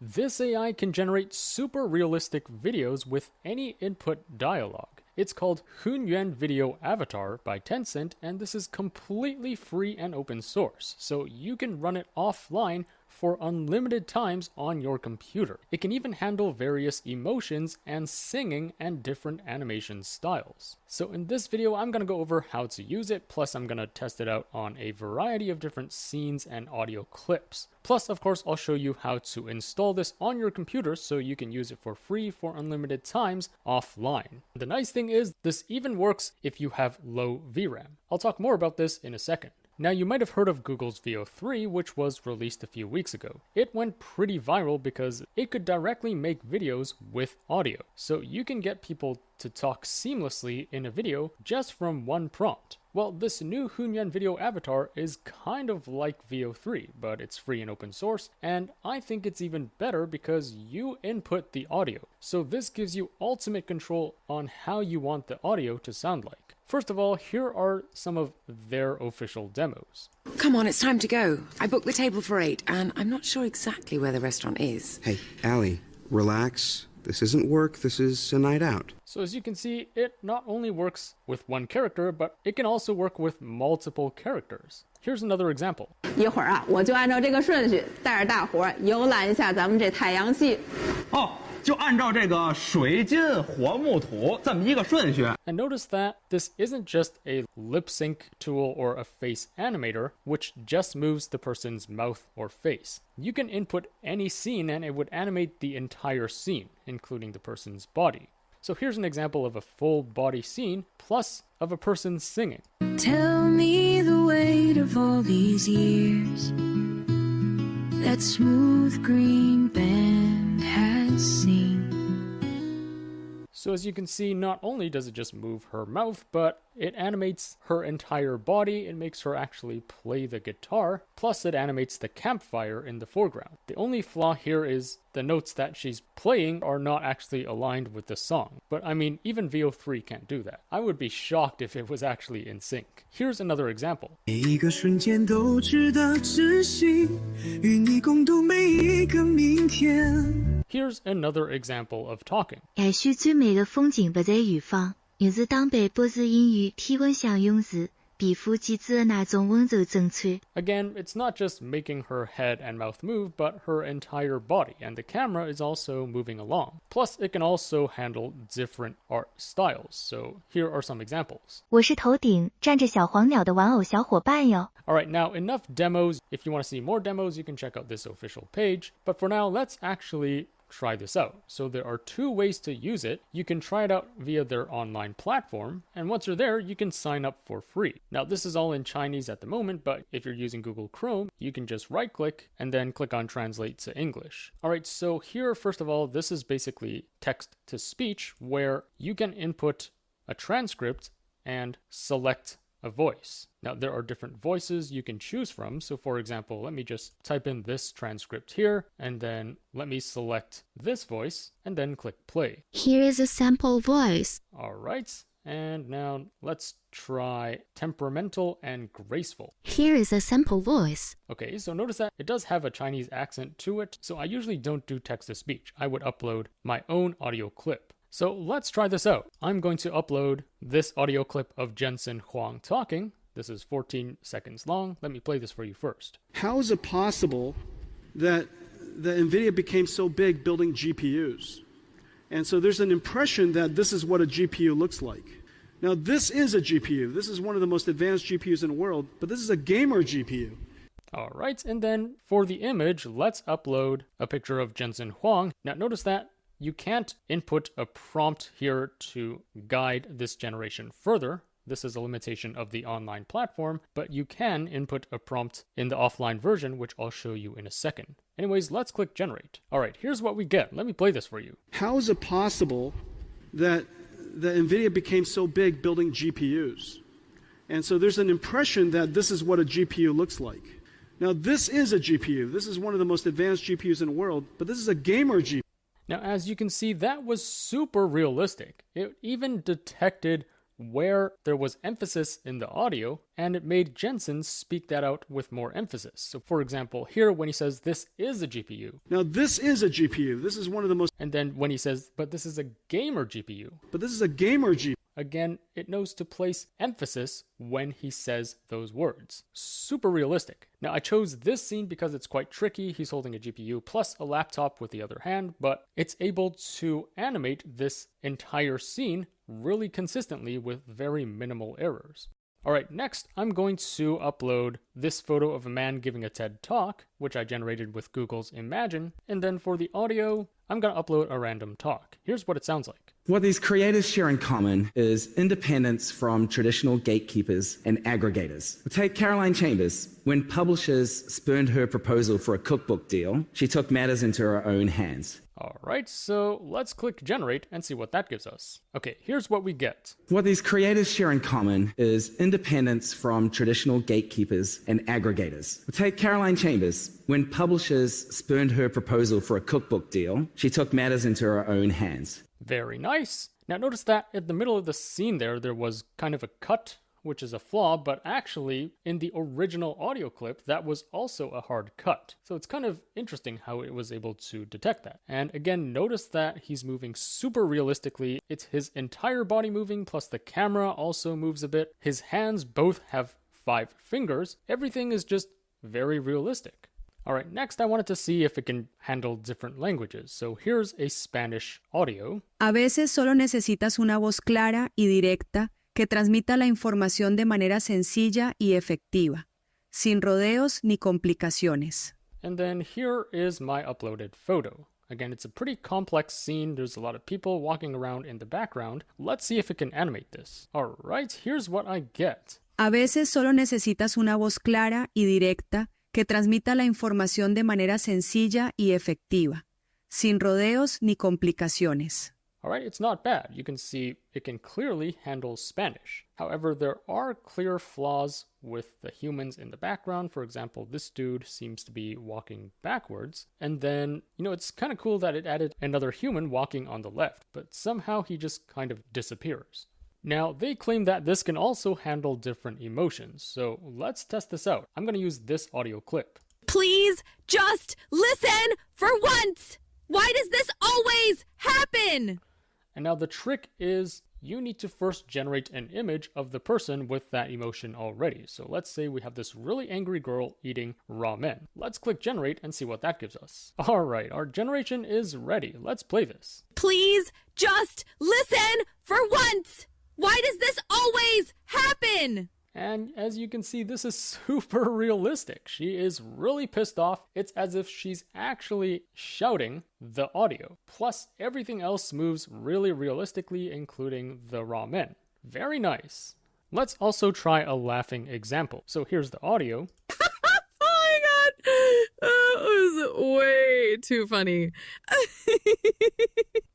This AI can generate super realistic videos with any input dialogue. It's called Hunyuan Video Avatar by Tencent, and this is completely free and open source, so you can run it offline for unlimited times on your computer. It can even handle various emotions and singing and different animation styles. So in this video, I'm going to go over how to use it, plus I'm going to test it out on a variety of different scenes and audio clips. Plus, of course, I'll show you how to install this on your computer so you can use it for free for unlimited times offline. The nice thing is this even works if you have low VRAM. I'll talk more about this in a second. Now, you might have heard of Google's Veo 3, which was released a few weeks ago. It went pretty viral because it could directly make videos with audio. So you can get people to talk seamlessly in a video just from one prompt. Well, this new Hunyuan Video Avatar is kind of like Veo 3, but it's free and open source, and I think it's even better because you input the audio. So this gives you ultimate control on how you want the audio to sound like. First of all, here are some of their official demos. Come on, it's time to go. I booked the table for 8, and I'm not sure exactly where the restaurant is. Hey, Allie, relax. This isn't work, this is a night out. So as you can see, it not only works with one character, but it can also work with multiple characters. Here's another example. 一会儿啊，我就按照这个顺序带着大伙儿游览一下咱们这太阳系。哦，就按照这个水金火木土这么一个顺序。 And notice that this isn't just a lip sync tool or a face animator, which just moves the person's mouth or face. You can input any scene and it would animate the entire scene, including the person's body. So here's an example of a full body scene, plus of a person singing. Tell me the weight of all these years that smooth green band has seen. So as you can see, not only does it just move her mouth, but it animates her entire body. It makes her actually play the guitar, plus it animates the campfire in the foreground. The only flaw here is the notes that she's playing are not actually aligned with the song. But I mean, even Veo 3 can't do that. I would be shocked if it was actually in sync. Here's another example. Here's another example of talking. 也許最美嘅風景不在遠方，而是當被脖子因與體溫相擁時，皮膚機制的那種溫柔整脆。 Again, it's not just making her head and mouth move, but her entire body, and the camera is also moving along. Plus, it can also handle different art styles. So here are some examples. 我是头頂站着小黃鳥的玩偶小夥伴喲。 Alright, now enough demos. If you want to see more demos, you can check out this official page. But for now, let's actually try this out. So there are two ways to use it. You can try it out via their online platform, and once you're there, you can sign up for free. Now this is all in Chinese at the moment, but if you're using Google Chrome, you can just right click and then click on translate to English. Alright, so here, first of all, this is basically text to speech where you can input a transcript and select a voice. Now there are different voices you can choose from. So for example, let me just type in this transcript here and then let me select this voice and then click play. Here is a sample voice. All right. And now let's try temperamental and graceful. Here is a sample voice. Okay, so notice that it does have a Chinese accent to it. So I usually don't do text to speech. I would upload my own audio clip. So let's try this out. I'm going to upload this audio clip of Jensen Huang talking. This is 14 seconds long. Let me play this for you first. How is it possible that NVIDIA became so big building GPUs? And so there's an impression that this is what a GPU looks like. Now this is a GPU. This is one of the most advanced GPUs in the world, but this is a gamer GPU. All right, and then for the image, let's upload a picture of Jensen Huang. Now notice that you can't input a prompt here to guide this generation further. This is a limitation of the online platform, but you can input a prompt in the offline version, which I'll show you in a second. Anyways, let's click generate. All right, here's what we get. Let me play this for you. How is it possible that NVIDIA became so big building GPUs? And so there's an impression that this is what a GPU looks like. Now this is a GPU. This is one of the most advanced GPUs in the world, but this is a gamer GPU. Now, as you can see, that was super realistic. It even detected where there was emphasis in the audio, and it made Jensen speak that out with more emphasis. So for example, here when he says, this is a GPU. Now, this is a GPU. This is one of the most... And then when he says, but this is a gamer GPU. But this is a gamer GPU. Again, it knows to place emphasis when he says those words. Super realistic. Now, I chose this scene because it's quite tricky. He's holding a GPU plus a laptop with the other hand, but it's able to animate this entire scene really consistently with very minimal errors. Alright, next I'm going to upload this photo of a man giving a TED Talk, which I generated with Google's Imagine, and then for the audio, I'm going to upload a random talk. Here's what it sounds like. What these creators share in common is independence from traditional gatekeepers and aggregators. Take Caroline Chambers. When publishers spurned her proposal for a cookbook deal, she took matters into her own hands. Alright, so let's click generate and see what that gives us. Okay, here's what we get. What these creators share in common is independence from traditional gatekeepers and aggregators. Take Caroline Chambers. When publishers spurned her proposal for a cookbook deal, she took matters into her own hands. Very nice. Now notice that in the middle of the scene there was kind of a cut, which is a flaw, but actually in the original audio clip, that was also a hard cut. So it's kind of interesting how it was able to detect that. And again, notice that he's moving super realistically. It's his entire body moving, plus the camera also moves a bit. His hands both have 5 fingers. Everything is just very realistic. Alright, next I wanted to see if it can handle different languages. So here's a Spanish audio. A veces solo necesitas una voz clara y directa que transmita la información de manera sencilla y efectiva, sin rodeos ni complicaciones. And then here is my uploaded photo. Again, it's a pretty complex scene. There's a lot of people walking around in the background. Let's see if it can animate this. Alright, here's what I get. A veces solo necesitas una voz clara y directa que transmita la información de manera sencilla y efectiva, sin rodeos ni complicaciones. Alright, it's not bad. You can see it can clearly handle Spanish. However, there are clear flaws with the humans in the background. For example, this dude seems to be walking backwards. And then, it's kind of cool that it added another human walking on the left, but somehow he just kind of disappears. Now, they claim that this can also handle different emotions, so let's test this out. I'm going to use this audio clip. Please just listen for once! Why does this always happen? And now the trick is you need to first generate an image of the person with that emotion already. So let's say we have this really angry girl eating ramen. Let's click generate and see what that gives us. Alright, our generation is ready. Let's play this. Please just listen for once! Why does this always happen? And as you can see, this is super realistic. She is really pissed off. It's as if she's actually shouting the audio. Plus, everything else moves really realistically, including the ramen. Very nice. Let's also try a laughing example. So here's the audio. Oh my god! That was way too funny.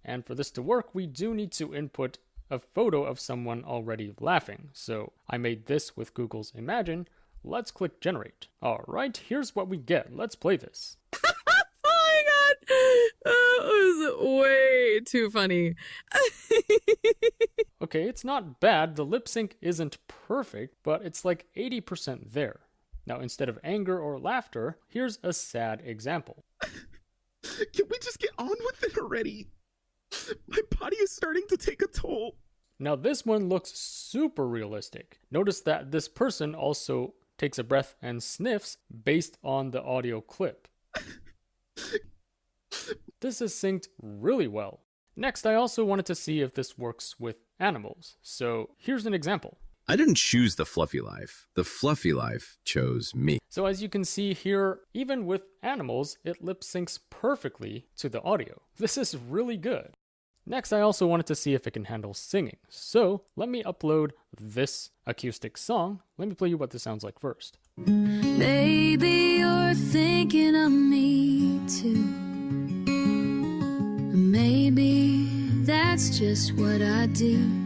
And for this to work, we do need to input a photo of someone already laughing. So I made this with Google's Imagine. Let's click generate. Alright, here's what we get. Let's play this. Oh my god! That was way too funny. Okay, it's not bad. The lip sync isn't perfect, but it's like 80% there. Now, instead of anger or laughter, here's a sad example. Can we just get on with it already? My body is starting to take a toll. Now this one looks super realistic. Notice that this person also takes a breath and sniffs based on the audio clip. This is synced really well. Next, I also wanted to see if this works with animals. So here's an example. I didn't choose the fluffy life. The fluffy life chose me. So as you can see here, even with animals, it lip syncs perfectly to the audio. This is really good. Next, I also wanted to see if it can handle singing. So let me upload this acoustic song. Let me play you what this sounds like first. Baby, you're thinking of me too. Maybe that's just what I do.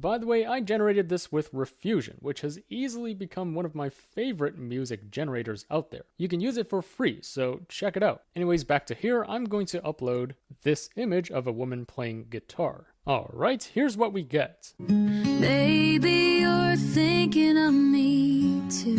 By the way, I generated this with Refusion, which has easily become one of my favorite music generators out there. You can use it for free, so check it out. Anyways, back to here, I'm going to upload this image of a woman playing guitar. Alright, here's what we get. Baby, you're thinking of me too.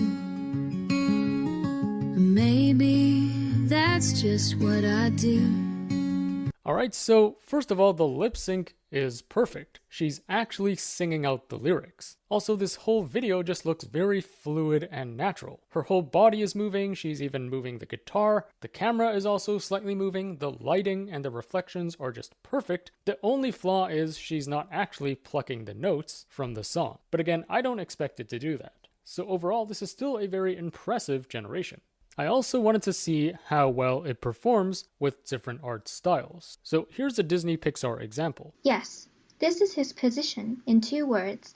Maybe that's just what I do. Alright, so first of all, the lip sync is perfect. She's actually singing out the lyrics. Also, this whole video just looks very fluid and natural. Her whole body is moving, she's even moving the guitar. The camera is also slightly moving, the lighting and the reflections are just perfect. The only flaw is she's not actually plucking the notes from the song. But again, I don't expect it to do that. So overall, this is still a very impressive generation. I also wanted to see how well it performs with different art styles. So here's a Disney Pixar example. Yes, this is his position in 2 words.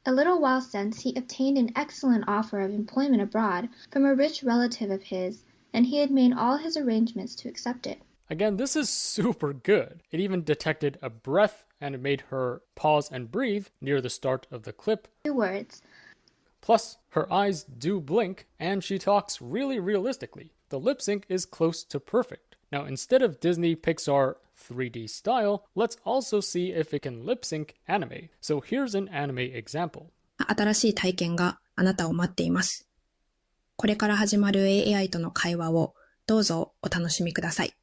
A little while since he obtained an excellent offer of employment abroad from a rich relative of his, and he had made all his arrangements to accept it. Again, this is super good. It even detected a breath and it made her pause and breathe near the start of the clip. 2 words. Plus, her eyes do blink, and she talks really realistically. The lip sync is close to perfect. Now, instead of Disney Pixar 3D style, let's also see if it can lip sync anime. So here's an anime example. 新しい体験があなたを待っています。これから始まる AI との会話をどうぞお楽しみください。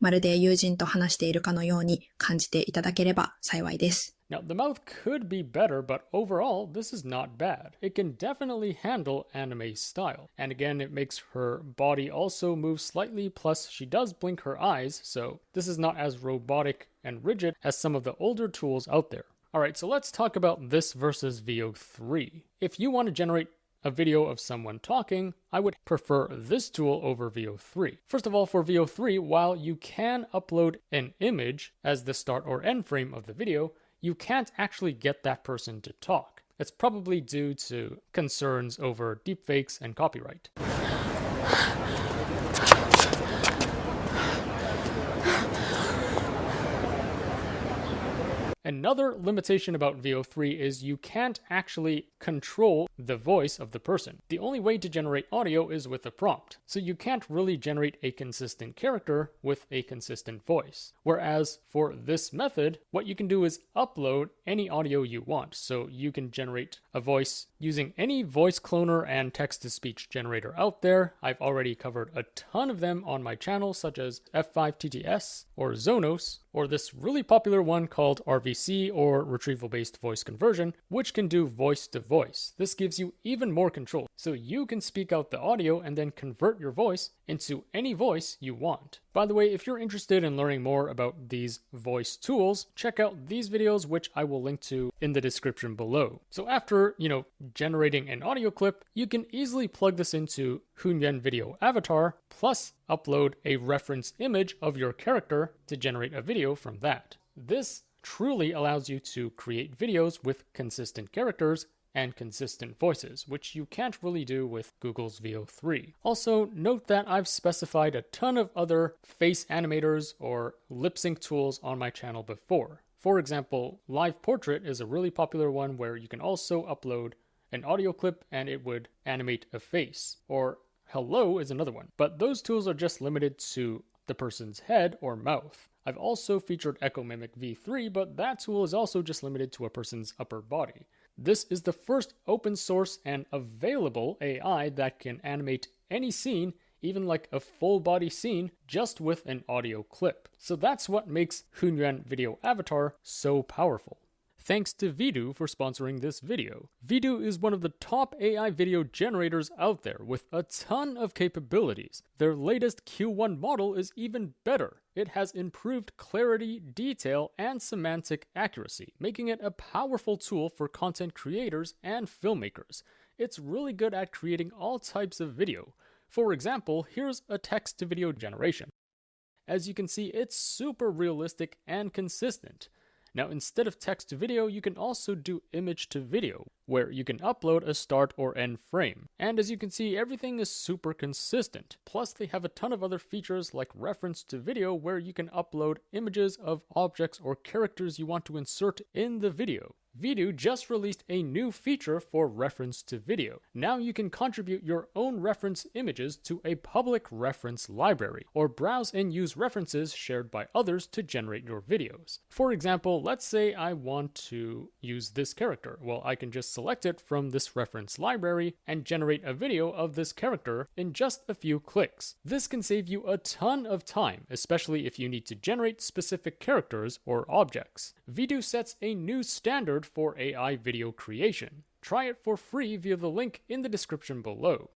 まるで友人と話しているかのように感じていただければ幸いです。Now, the mouth could be better, but overall, this is not bad. It can definitely handle anime style. And again, it makes her body also move slightly, plus she does blink her eyes, so this is not as robotic and rigid as some of the older tools out there. Alright, so let's talk about this versus Veo 3. If you want to generate a video of someone talking, I would prefer this tool over Veo 3. First of all, for Veo 3, while you can upload an image as the start or end frame of the video, you can't actually get that person to talk. It's probably due to concerns over deepfakes and copyright. Another limitation about Veo 3 is you can't actually control the voice of the person. The only way to generate audio is with a prompt, so you can't really generate a consistent character with a consistent voice. Whereas for this method, what you can do is upload any audio you want, so you can generate a voice using any voice cloner and text-to-speech generator out there. I've already covered a ton of them on my channel, such as F5TTS or Zonos, or this really popular one called RVC or Retrieval-Based Voice Conversion, which can do voice-to-voice. This gives you even more control, so you can speak out the audio and then convert your voice into any voice you want. By the way, if you're interested in learning more about these voice tools, check out these videos, which I will link to in the description below. So after, generating an audio clip, you can easily plug this into Hunyan Video Avatar, plus upload a reference image of your character to generate a video from that. This truly allows you to create videos with consistent characters and consistent voices, which you can't really do with Google's Veo 3. Also, note that I've specified a ton of other face animators or lip sync tools on my channel before. For example, Live Portrait is a really popular one where you can also upload an audio clip and it would animate a face. Or Hello is another one, but those tools are just limited to the person's head or mouth. I've also featured Echo Mimic V3, but that tool is also just limited to a person's upper body. This is the first open source and available AI that can animate any scene, even like a full body scene, just with an audio clip. So that's what makes Hunyuan Video Avatar so powerful. Thanks to Vidu for sponsoring this video. Vidu is one of the top AI video generators out there with a ton of capabilities. Their latest Q1 model is even better. It has improved clarity, detail, and semantic accuracy, making it a powerful tool for content creators and filmmakers. It's really good at creating all types of video. For example, here's a text-to-video generation. As you can see, it's super realistic and consistent. Now, instead of text to video, you can also do image to video, where you can upload a start or end frame. And as you can see, everything is super consistent. Plus, they have a ton of other features like reference to video, where you can upload images of objects or characters you want to insert in the video. Vidu just released a new feature for reference to video. Now you can contribute your own reference images to a public reference library, or browse and use references shared by others to generate your videos. For example, let's say I want to use this character. Well, I can just select it from this reference library and generate a video of this character in just a few clicks. This can save you a ton of time, especially if you need to generate specific characters or objects. Vidu sets a new standard for AI video creation. Try it for free via the link in the description below.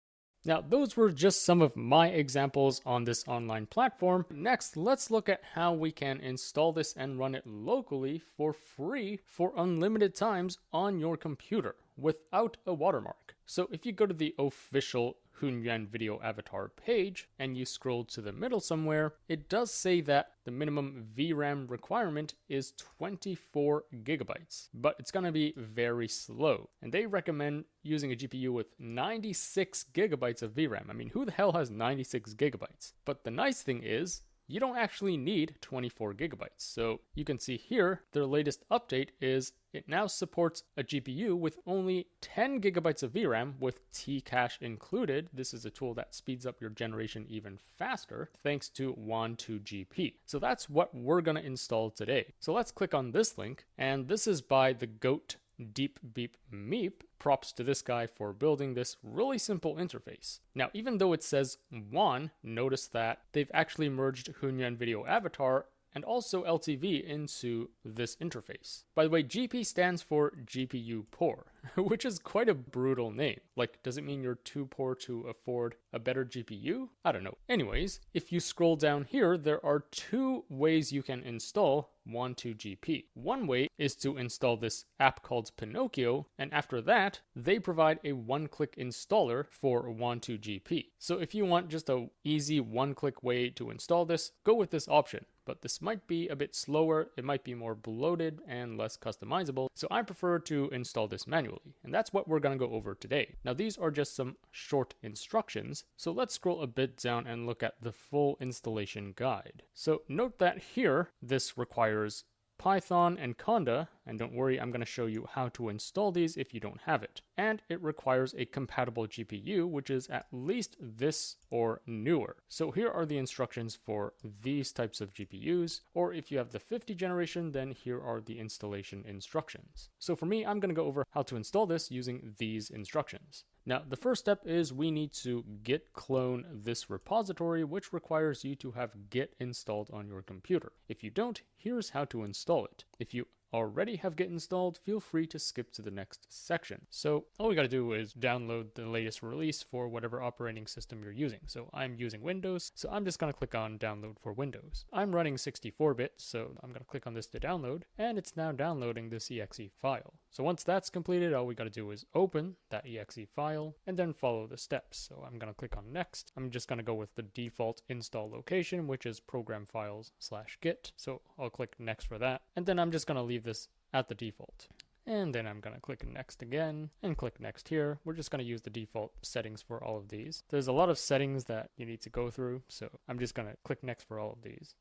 Now, those were just some of my examples on this online platform. Next, let's look at how we can install this and run it locally for free for unlimited times on your computer without a watermark. So if you go to the official Hunyuan Video Avatar page and you scroll to the middle somewhere, it does say that the minimum VRAM requirement is 24 gigabytes, but it's going to be very slow. And they recommend using a GPU with 96 gigabytes of VRAM. I mean, who the hell has 96 gigabytes? But the nice thing is, you don't actually need 24 gigabytes. So you can see here, their latest update is it now supports a GPU with only 10 gigabytes of VRAM with TCash included. This is a tool that speeds up your generation even faster thanks to Hunyuan So that's what we're going to install today. So let's click on this link, and this is by the GOAT Deep Beep Meep. Props to this guy for building this really simple interface. Now, even though it says Hunyuan, notice that they've actually merged Hunyuan Video Avatar and also LTV into this interface. By the way, GP stands for GPU poor, which is quite a brutal name. Like, does it mean you're too poor to afford a better GPU? I don't know. Anyways, if you scroll down here, there are two ways you can install Hunyuan. One way is to install this app called Pinocchio, and after that, they provide a one-click installer for Hunyuan. So if you want just a easy one-click way to install this, go with this option. But this might be a bit slower, it might be more bloated and less customizable, so I prefer to install this manually, and that's what we're going to go over today. Now, these are just some short instructions, so let's scroll a bit down and look at the full installation guide. So note that here, this requires Python and Conda, and don't worry, I'm going to show you how to install these if you don't have it. And it requires a compatible GPU, which is at least this or newer. So here are the instructions for these types of GPUs, or if you have the 50 generation, then here are the installation instructions. So for me, I'm going to go over how to install this using these instructions. Now, the first step is we need to git clone this repository, which requires you to have Git installed on your computer. If you don't, here's how to install it. If you already have Git installed, feel free to skip to the next section. So all we got to do is download the latest release for whatever operating system you're using. So I'm using Windows, so I'm just going to click on download for Windows. I'm running 64-bit, so I'm going to click on this to download, and it's now downloading this exe file. So once that's completed, all we got to do is open that exe file and then follow the steps. So I'm going to click on next. I'm just going to go with the default install location, which is program files/git. So I'll click next for that. And then I'm just going to leave this at the default. And then I'm going to click next again and click next here. We're just going to use the default settings for all of these. There's a lot of settings that you need to go through, so I'm just going to click next for all of these.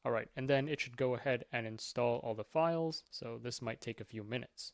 All right, and then it should go ahead and install all the files, so this might take a few minutes.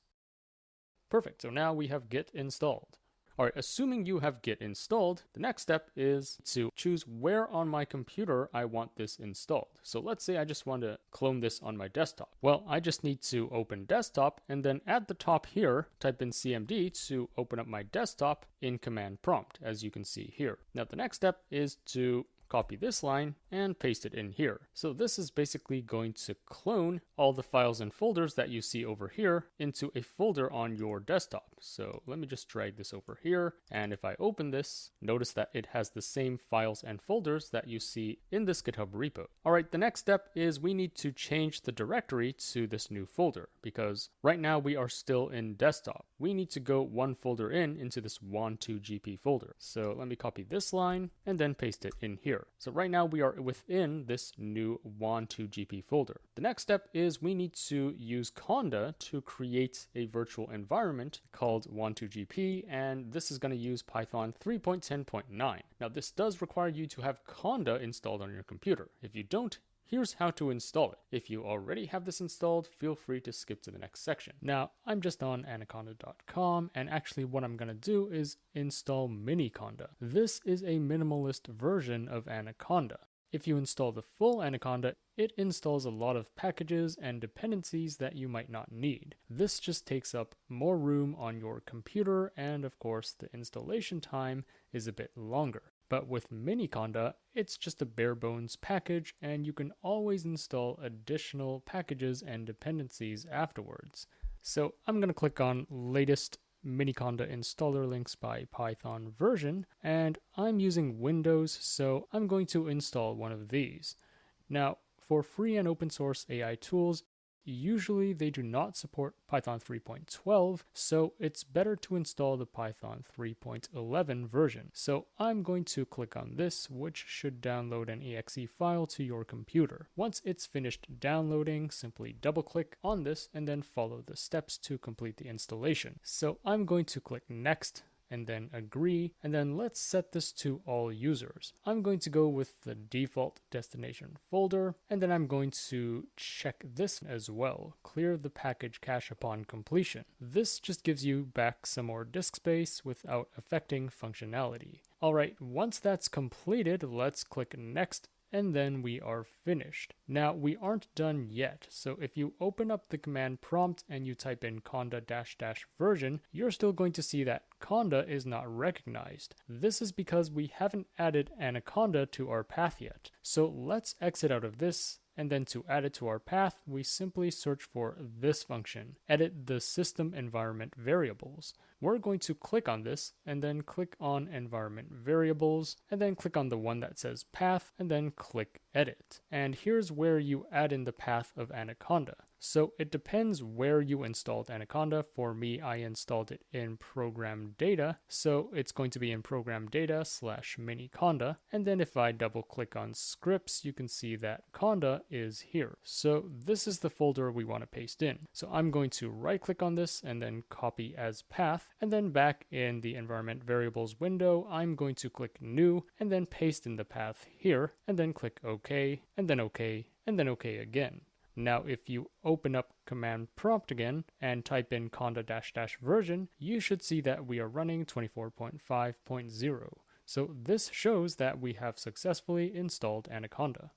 Perfect, so now we have Git installed. All right, assuming you have Git installed, the next step is to choose where on my computer I want this installed. So let's say I just want to clone this on my desktop. Well, I just need to open desktop, and then at the top here, type in CMD to open up my desktop in command prompt, as you can see here. Now, the next step is to copy this line and paste it in here. So this is basically going to clone all the files and folders that you see over here into a folder on your desktop. So let me just drag this over here. And if I open this, notice that it has the same files and folders that you see in this GitHub repo. All right, the next step is we need to change the directory to this new folder because right now we are still in desktop. We need to go one folder into this Hunyuan folder. So let me copy this line and then paste it in here. So right now we are within this new Hunyuan folder. The next step is we need to use Conda to create a virtual environment called Hunyuan, and this is going to use Python 3.10.9. Now this does require you to have Conda installed on your computer. If you don't, here's how to install it. If you already have this installed, feel free to skip to the next section. Now, I'm just on anaconda.com, and actually what I'm going to do is install Miniconda. This is a minimalist version of Anaconda. If you install the full Anaconda, it installs a lot of packages and dependencies that you might not need. This just takes up more room on your computer, and of course the installation time is a bit longer. But with Miniconda, it's just a bare bones package, and you can always install additional packages and dependencies afterwards. So I'm going to click on latest Miniconda installer links by Python version, and I'm using Windows, so I'm going to install one of these. Now, for free and open source AI tools, usually they do not support Python 3.12, so it's better to install the Python 3.11 version. So I'm going to click on this, which should download an exe file to your computer. Once it's finished downloading, simply double click on this and then follow the steps to complete the installation. So I'm going to click next and then agree, and then let's set this to all users. I'm going to go with the default destination folder, and then I'm going to check this as well, clear the package cache upon completion. This just gives you back some more disk space without affecting functionality. Alright, once that's completed, let's click next, and then we are finished. Now, we aren't done yet, so if you open up the command prompt and you type in conda -- version, you're still going to see that Conda is not recognized. This is because we haven't added Anaconda to our path yet. So let's exit out of this, and then to add it to our path, we simply search for this function, edit the system environment variables. We're going to click on this, and then click on environment variables, and then click on the one that says path, and then click edit. And here's where you add in the path of Anaconda. So it depends where you installed Anaconda. For me, I installed it in program data, so it's going to be in program data / Miniconda. And then if I double click on scripts, you can see that Conda is here. So this is the folder we want to paste in. So I'm going to right click on this and then copy as path, and then back in the environment variables window, I'm going to click new and then paste in the path here, and then click OK, and then OK, and then OK again. Now, if you open up command prompt again and type in conda -- version, you should see that we are running 24.5.0. So this shows that we have successfully installed Anaconda.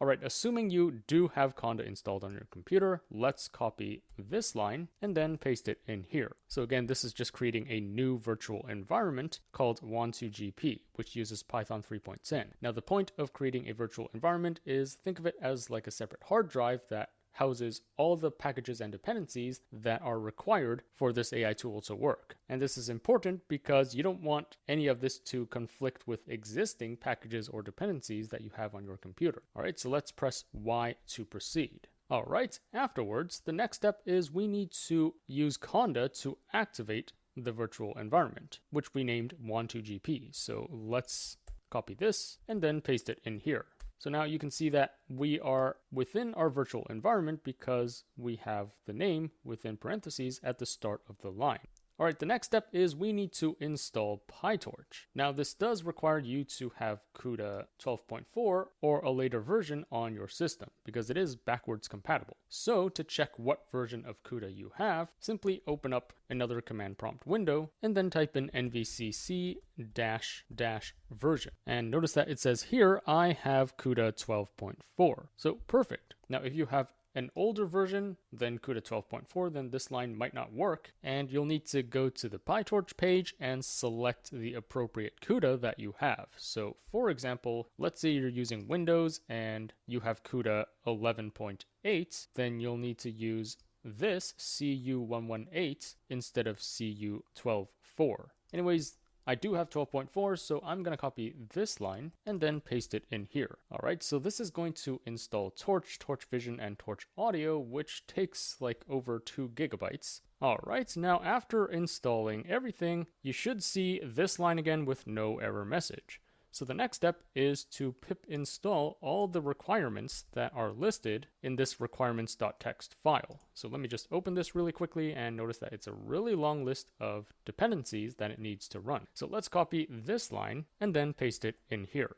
Alright, assuming you do have Conda installed on your computer, let's copy this line and then paste it in here. So again, this is just creating a new virtual environment called Hunyuan, which uses Python 3.10. Now the point of creating a virtual environment is, think of it as like a separate hard drive that houses all the packages and dependencies that are required for this AI tool to work. And this is important because you don't want any of this to conflict with existing packages or dependencies that you have on your computer. All right, so let's press Y to proceed. All right, afterwards, the next step is we need to use Conda to activate the virtual environment, which we named Hunyuan. So let's copy this and then paste it in here. So now you can see that we are within our virtual environment because we have the name within parentheses at the start of the line. All right, the next step is we need to install PyTorch. Now this does require you to have CUDA 12.4 or a later version on your system because it is backwards compatible. So to check what version of CUDA you have, simply open up another command prompt window and then type in nvcc -- version. And notice that it says here, I have CUDA 12.4. So perfect. Now if you have an older version than CUDA 12.4, then this line might not work, and you'll need to go to the PyTorch page and select the appropriate CUDA that you have. So for example, let's say you're using Windows and you have CUDA 11.8, then you'll need to use this CU118 instead of CU12.4. Anyways, I do have 12.4, so I'm going to copy this line and then paste it in here. All right, so this is going to install Torch, Torch Vision, and Torch Audio, which takes like over 2 gigabytes. All right, now after installing everything, you should see this line again with no error message. So the next step is to pip install all the requirements that are listed in this requirements.txt file. So let me just open this really quickly and notice that it's a really long list of dependencies that it needs to run. So let's copy this line and then paste it in here.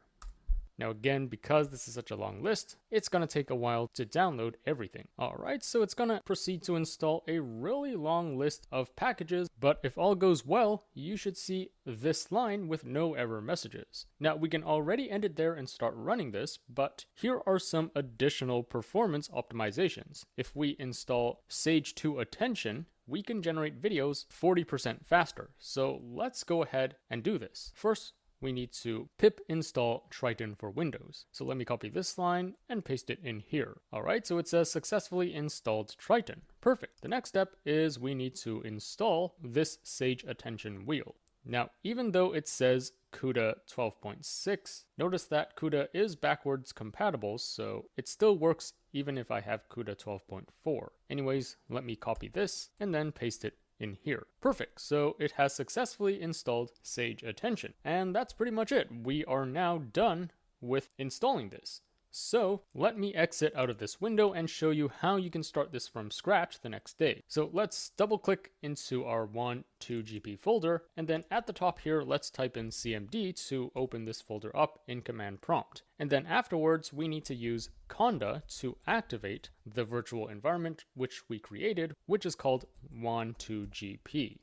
Now again, because this is such a long list, it's going to take a while to download everything. Alright, so it's going to proceed to install a really long list of packages, but if all goes well, you should see this line with no error messages. Now we can already end it there and start running this, but here are some additional performance optimizations. If we install Sage 2 Attention, we can generate videos 40% faster. So let's go ahead and do this. First, we need to pip install Triton for Windows. So let me copy this line and paste it in here. Alright, so it says successfully installed Triton. Perfect. The next step is we need to install this Sage Attention wheel. Now, even though it says CUDA 12.6, notice that CUDA is backwards compatible, so it still works even if I have CUDA 12.4. Anyways, let me copy this and then paste it in here. Perfect, so it has successfully installed Sage Attention. And that's pretty much it. We are now done with installing this. So let me exit out of this window and show you how you can start this from scratch the next day. So let's double click into our Hunyuan folder, and then at the top here, let's type in cmd to open this folder up in command prompt. And then afterwards, we need to use Conda to activate the virtual environment which we created, which is called Hunyuan.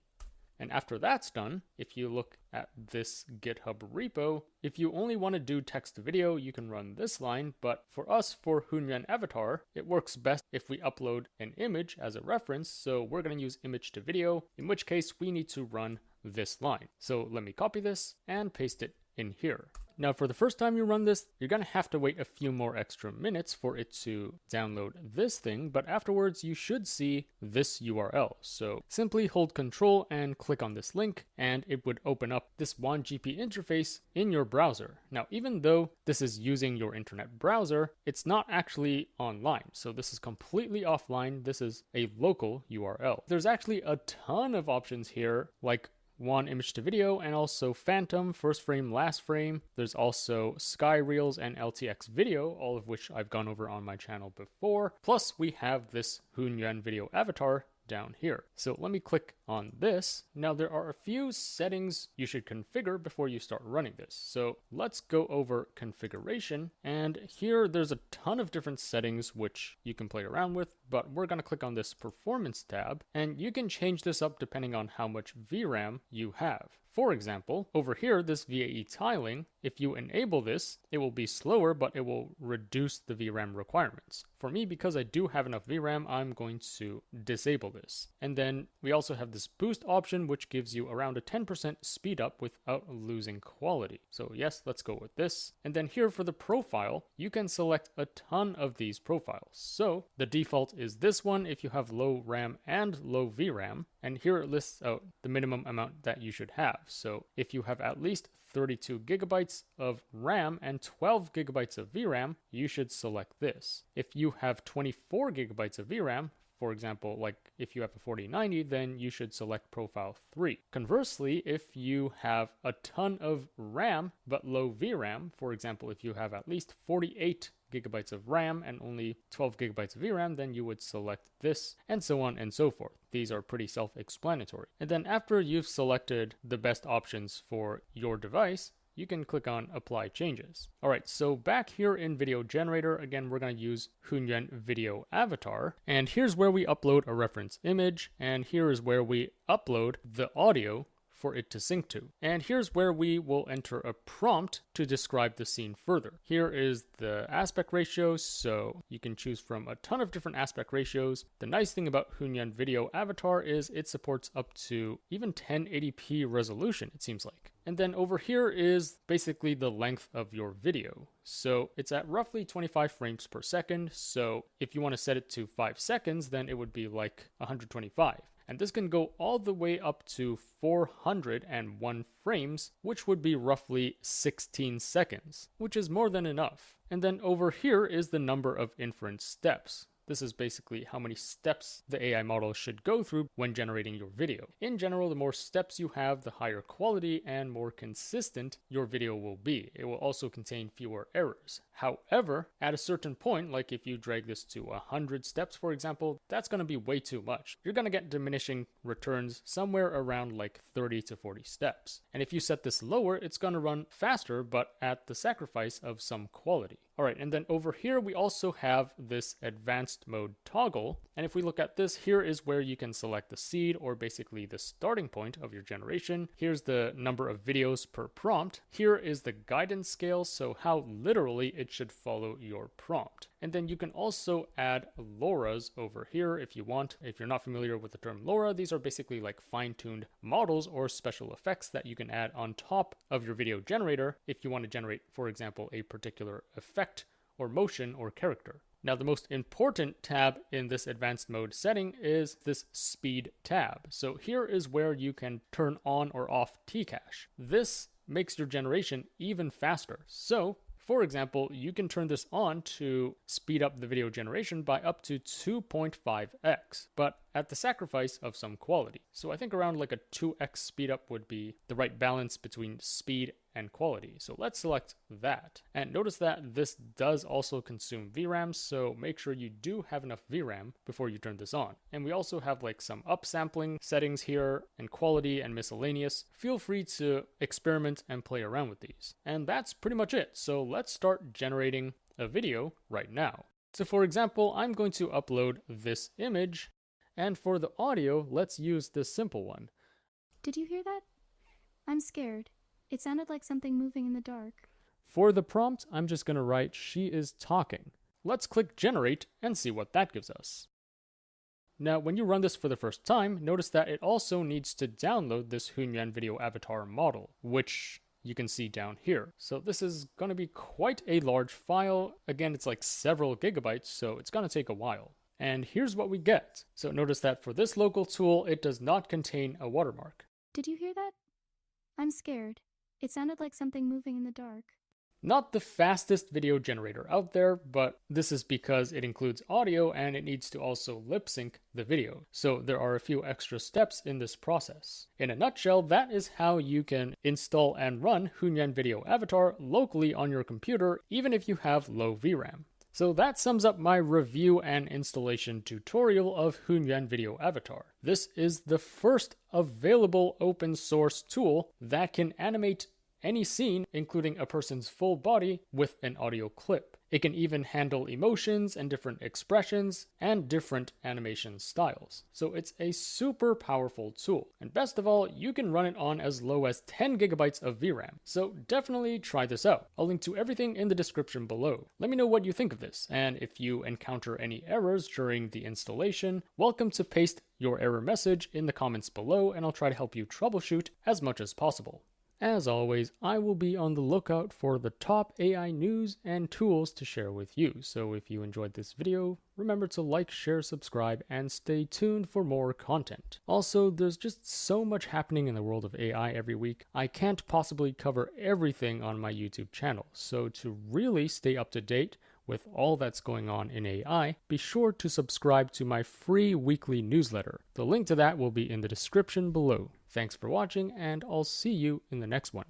And after that's done, if you look at this GitHub repo, if you only want to do text to video, you can run this line. But for us, for Hunyuan Avatar, it works best if we upload an image as a reference. So we're going to use image to video, in which case we need to run this line. So let me copy this and paste it in here. Now, for the first time you run this, you're going to have to wait a few more extra minutes for it to download this thing, but afterwards you should see this URL. So simply hold Control and click on this link, and it would open up this HunyuanGP interface in your browser. Now, even though this is using your internet browser, it's not actually online. So this is completely offline. This is a local URL. There's actually a ton of options here, like one image to video, and also Phantom, first frame, last frame. There's also Sky Reels and LTX video, all of which I've gone over on my channel before. Plus we have this Hunyuan Video Avatar down here. So let me click on this. Now there are a few settings you should configure before you start running this. So let's go over configuration, and here there's a ton of different settings which you can play around with, but we're going to click on this performance tab, and you can change this up depending on how much VRAM you have. For example, over here, this VAE tiling, if you enable this, it will be slower, but it will reduce the VRAM requirements. For me, because I do have enough VRAM, I'm going to disable this. And then we also have this boost option, which gives you around a 10% speed up without losing quality. So yes, let's go with this. And then here for the profile, you can select a ton of these profiles. So the default is this one if you have low RAM and low VRAM. And here it lists out the minimum amount that you should have. So if you have at least 32 gigabytes of RAM and 12 gigabytes of VRAM, you should select this. If you have 24 gigabytes of VRAM, for example, like if you have a 4090, then you should select profile 3. Conversely, if you have a ton of RAM but low VRAM, for example, if you have at least 48 gigabytes of RAM and only 12 gigabytes of VRAM, then you would select this, and so on and so forth. These are pretty self-explanatory. And then after you've selected the best options for your device, you can click on Apply Changes. All right, so back here in Video Generator, again, we're going to use Hunyan Video Avatar. And here's where we upload a reference image, and here is where we upload the audio for it to sync to. And here's where we will enter a prompt to describe the scene further. Here is the aspect ratio, so you can choose from a ton of different aspect ratios. The nice thing about Hunyan Video Avatar is it supports up to even 1080p resolution, it seems like. And then over here is basically the length of your video. So it's at roughly 25 frames per second. So if you want to set it to 5 seconds, then it would be like 125. And this can go all the way up to 401 frames, which would be roughly 16 seconds, which is more than enough. And then over here is the number of inference steps. This is basically how many steps the AI model should go through when generating your video. In general, the more steps you have, the higher quality and more consistent your video will be. It will also contain fewer errors. However, at a certain point, like if you drag this to 100 steps, for example, that's going to be way too much. You're going to get diminishing returns somewhere around like 30 to 40 steps. And if you set this lower, it's going to run faster, but at the sacrifice of some quality. All right, and then over here, we also have this advanced mode toggle. And if we look at this, here is where you can select the seed, or basically the starting point of your generation. Here's the number of videos per prompt. Here is the guidance scale, so how literally it should follow your prompt. And then you can also add LoRAs over here if you want. If you're not familiar with the term LoRA, these are basically like fine-tuned models or special effects that you can add on top of your video generator if you want to generate, for example, a particular effect or motion or character. Now, the most important tab in this advanced mode setting is this speed tab. So here is where you can turn on or off TCash. This makes your generation even faster. So, for example, you can turn this on to speed up the video generation by up to 2.5x, but at the sacrifice of some quality. So I think around like a 2x speed up would be the right balance between speed and quality. So let's select that. And notice that this does also consume VRAM, so make sure you do have enough VRAM before you turn this on. And we also have like some upsampling settings here and quality and miscellaneous. Feel free to experiment and play around with these. And that's pretty much it. So let's start generating a video right now. So for example, I'm going to upload this image. And for the audio, let's use this simple one. Did you hear that? I'm scared. It sounded like something moving in the dark. For the prompt, I'm just going to write, "She is talking." Let's click generate and see what that gives us. Now, when you run this for the first time, notice that it also needs to download this Hunyuan Video Avatar model, which you can see down here. So this is going to be quite a large file. Again, it's like several gigabytes, so it's going to take a while. And here's what we get. So notice that for this local tool, it does not contain a watermark. Did you hear that? I'm scared. It sounded like something moving in the dark. Not the fastest video generator out there, but this is because it includes audio and it needs to also lip sync the video. So there are a few extra steps in this process. In a nutshell, that is how you can install and run Hunyuan Video Avatar locally on your computer, even if you have low VRAM. So that sums up my review and installation tutorial of Hunyuan Video Avatar. This is the first available open source tool that can animate any scene, including a person's full body, with an audio clip. It can even handle emotions and different expressions and different animation styles. So it's a super powerful tool. And best of all, you can run it on as low as 10 gigabytes of VRAM. So definitely try this out. I'll link to everything in the description below. Let me know what you think of this. And if you encounter any errors during the installation, welcome to paste your error message in the comments below, and I'll try to help you troubleshoot as much as possible. As always, I will be on the lookout for the top AI news and tools to share with you. So if you enjoyed this video, remember to like, share, subscribe, and stay tuned for more content. Also, there's just so much happening in the world of AI every week. I can't possibly cover everything on my YouTube channel. So to really stay up to date with all that's going on in AI, be sure to subscribe to my free weekly newsletter. The link to that will be in the description below. Thanks for watching, and I'll see you in the next one.